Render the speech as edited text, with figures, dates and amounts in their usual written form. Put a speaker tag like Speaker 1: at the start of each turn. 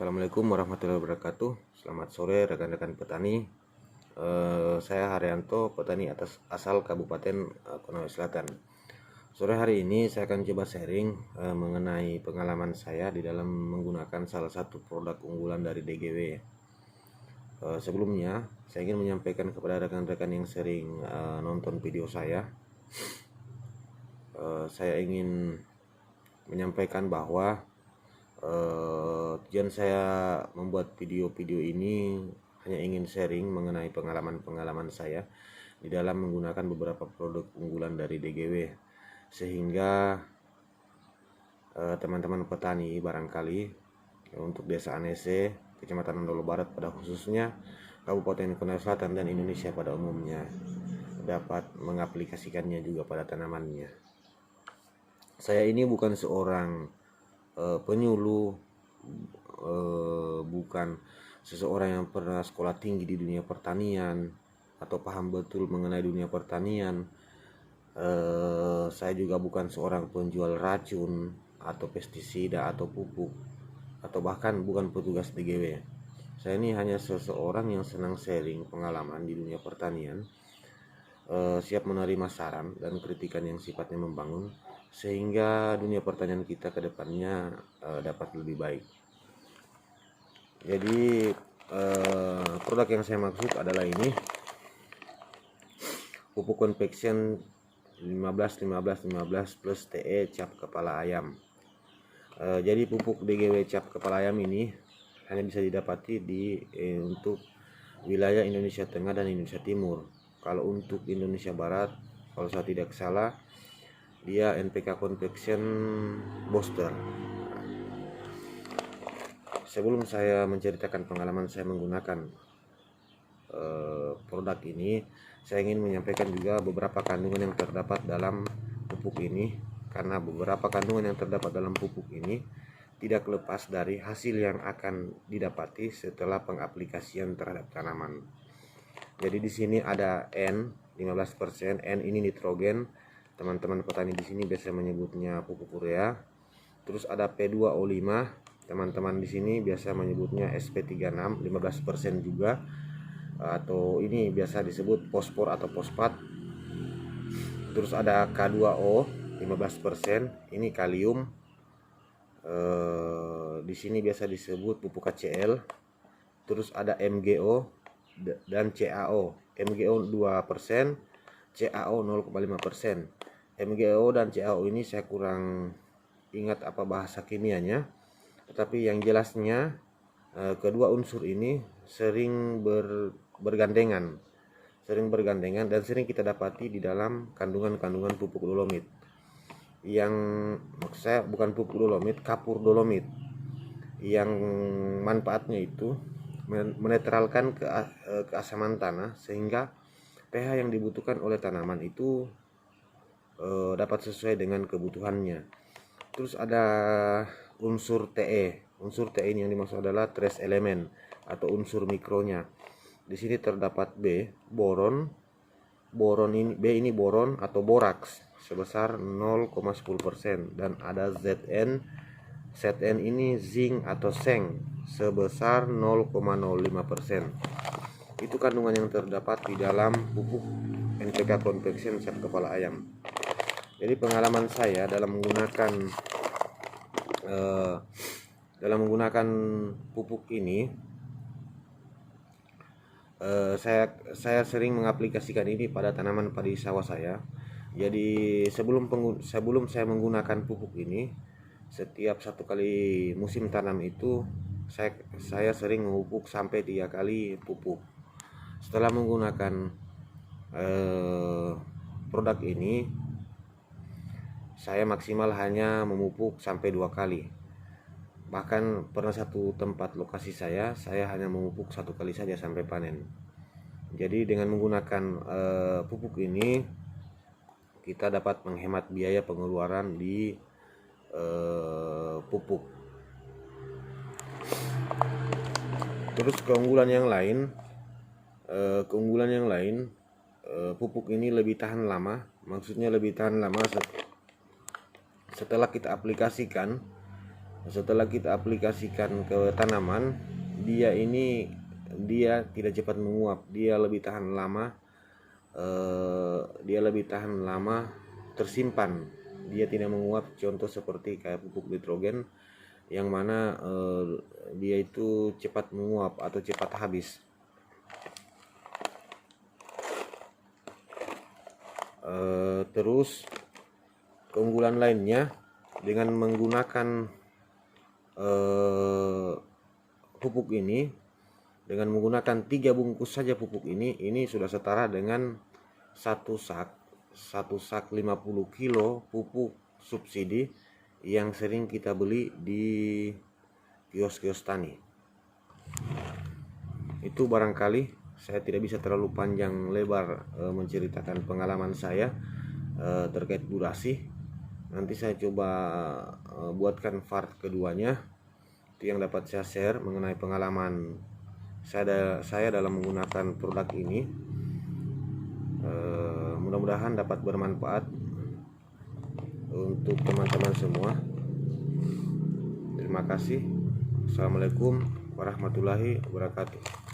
Speaker 1: Assalamualaikum warahmatullahi wabarakatuh. Selamat sore rekan-rekan petani. Saya Haryanto, petani asal Kabupaten Konawe Selatan. Sore hari ini saya akan coba sharing mengenai pengalaman saya di dalam menggunakan salah satu produk unggulan dari DGW. Sebelumnya, saya ingin menyampaikan kepada rekan-rekan yang sering nonton video saya ingin menyampaikan bahwa tujuan saya membuat video-video ini hanya ingin sharing mengenai pengalaman-pengalaman saya di dalam menggunakan beberapa produk unggulan dari DGW, sehingga teman-teman petani barangkali untuk Desa Anese, Kecamatan Andolo Barat pada khususnya, Kabupaten Konawe Selatan dan Indonesia pada umumnya dapat mengaplikasikannya juga pada tanamannya. Saya ini bukan seorang penyuluh, bukan seseorang yang pernah sekolah tinggi di dunia pertanian atau paham betul mengenai dunia pertanian. Saya juga bukan seorang penjual racun atau pestisida atau pupuk, atau bahkan bukan petugas DGW. Saya ini hanya seseorang yang senang sharing pengalaman di dunia pertanian, siap menerima saran dan kritikan yang sifatnya membangun, sehingga dunia pertanian kita ke depannya dapat lebih baik. Jadi produk yang saya maksud adalah ini, pupuk Convection 15-15-15 plus TE cap kepala ayam. Jadi pupuk DGW cap kepala ayam ini hanya bisa didapati untuk wilayah Indonesia Tengah dan Indonesia Timur. Kalau untuk Indonesia Barat, kalau saya tidak salah, dia NPK Convection Booster. Sebelum saya menceritakan pengalaman saya menggunakan produk ini, saya ingin menyampaikan juga beberapa kandungan yang terdapat dalam pupuk ini, karena beberapa kandungan yang terdapat dalam pupuk ini tidak lepas dari hasil yang akan didapati setelah pengaplikasian terhadap tanaman. Jadi di sini ada N 15%, N ini nitrogen. Teman-teman petani di sini biasa menyebutnya pupuk urea. Terus ada P2O5. Teman-teman di sini biasa menyebutnya SP36, 15% juga. Atau ini biasa disebut fosfor atau fosfat. Terus ada K2O 15%, ini kalium. Di sini biasa disebut pupuk KCl. Terus ada MgO dan CaO. MgO 2%, CaO 0,5%. MgO dan CaO ini saya kurang ingat apa bahasa kimianya, tetapi yang jelasnya kedua unsur ini sering bergandengan dan sering kita dapati di dalam kandungan-kandungan pupuk dolomit. Yang maksud saya bukan pupuk dolomit, kapur dolomit, yang manfaatnya itu menetralkan keasaman tanah, sehingga pH yang dibutuhkan oleh tanaman itu dapat sesuai dengan kebutuhannya. Terus ada unsur Te. Unsur Te ini yang dimaksud adalah trace element atau unsur mikronya. Di sini terdapat B, boron. B ini boron atau boraks sebesar 0,10%, dan ada Zn. Zn ini zinc atau seng sebesar 0,05%. Itu kandungan yang terdapat di dalam pupuk NPK Convection cap kepala ayam. Jadi pengalaman saya dalam menggunakan pupuk ini, saya sering mengaplikasikan ini pada tanaman padi sawah saya. Jadi sebelum saya menggunakan pupuk ini, setiap satu kali musim tanam itu saya sering memupuk sampai 3 kali pupuk. Setelah menggunakan produk ini, saya maksimal hanya memupuk sampai 2 kali. Bahkan pernah satu tempat lokasi saya hanya memupuk 1 kali saja sampai panen. Jadi dengan menggunakan pupuk ini, kita dapat menghemat biaya pengeluaran di pupuk. Terus keunggulan yang lain, pupuk ini lebih tahan lama. Maksudnya lebih tahan lama setelah kita aplikasikan, Setelah kita aplikasikan ke tanaman, dia tidak cepat menguap, dia lebih tahan lama, tersimpan, dia tidak menguap. Contoh seperti kayak pupuk nitrogen yang mana dia itu cepat menguap atau cepat habis. Terus keunggulan lainnya, dengan menggunakan pupuk ini, dengan menggunakan 3 bungkus saja pupuk ini sudah setara dengan satu sak 50 kilo pupuk subsidi yang sering kita beli di kios-kios tani. Itu barangkali saya tidak bisa terlalu panjang lebar menceritakan pengalaman saya terkait durasi. Nanti saya coba buatkan part keduanya, itu yang dapat saya share mengenai pengalaman saya dalam menggunakan produk ini. Mudah-mudahan dapat bermanfaat untuk teman-teman semua. Terima kasih. Assalamualaikum warahmatullahi wabarakatuh.